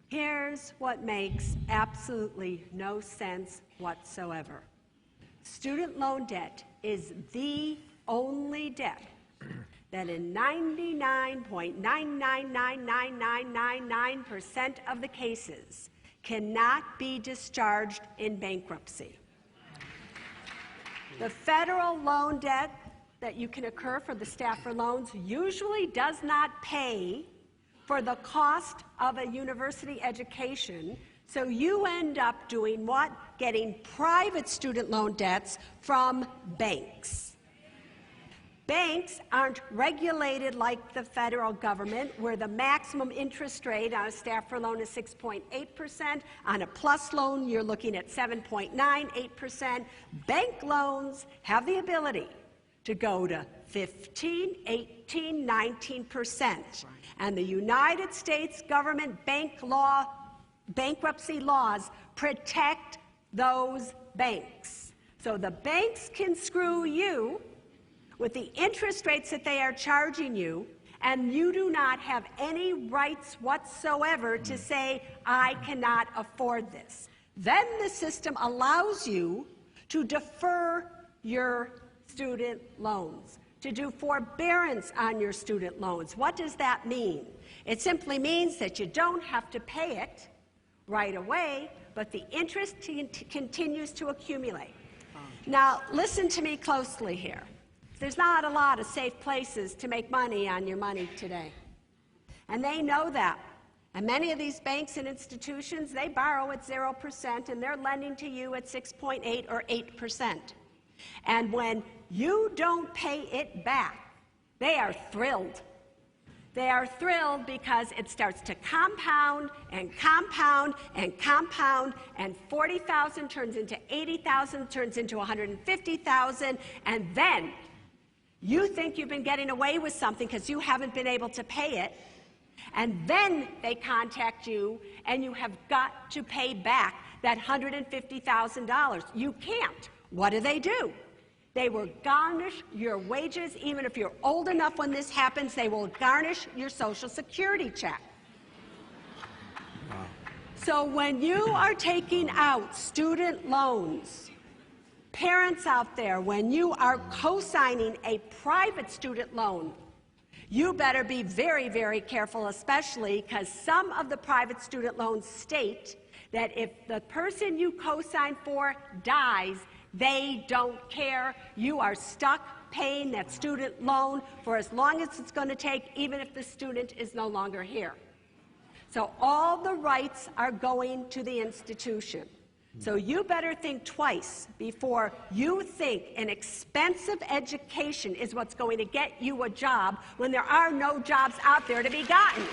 Here's what makes absolutely no sense whatsoever. Student loan debt is the only debt that in 99.999999% of the cases cannot be discharged in bankruptcy. The federal loan debt that you can incur for the Stafford loans usually does not pay for the cost of a university education, so you end up doing what? Getting private student loan debts from banks. Banks aren't regulated like the federal government, where the maximum interest rate on a Stafford loan is 6.8%. On a PLUS loan, you're looking at 7.98%. Bank loans have the ability to go to 15, 18, 19%. And the United States government bankruptcy laws protect those banks. So the banks can screw you with the interest rates that they are charging you, and you do not have any rights whatsoever to say, I cannot afford this. Then the system allows you to defer your student loans, to do forbearance on your student loans. What does that mean? It simply means that you don't have to pay it right away, but the interest continues to accumulate. Now, listen to me closely here. There's not a lot of safe places to make money on your money today. And they know that. And many of these banks and institutions, they borrow at 0%, and they're lending to you at 6.8 or 8%. And when you don't pay it back, they are thrilled. They are thrilled because it starts to compound and compound and compound, and 40,000 turns into 80,000, turns into 150,000, and then you think you've been getting away with something because you haven't been able to pay it, and then they contact you, and you have got to pay back that $150,000. You can't. What do? They will garnish your wages. Even if you're old enough when this happens, they will garnish your Social Security check. Wow. So when you are taking out student loans, parents out there, when you are co-signing a private student loan, you better be very, very careful, especially because some of the private student loans state that if the person you co-sign for dies, they don't care. You are stuck paying that student loan for as long as it's going to take, even if the student is no longer here. So all the rights are going to the institution. So you better think twice before you think an expensive education is what's going to get you a job when there are no jobs out there to be gotten.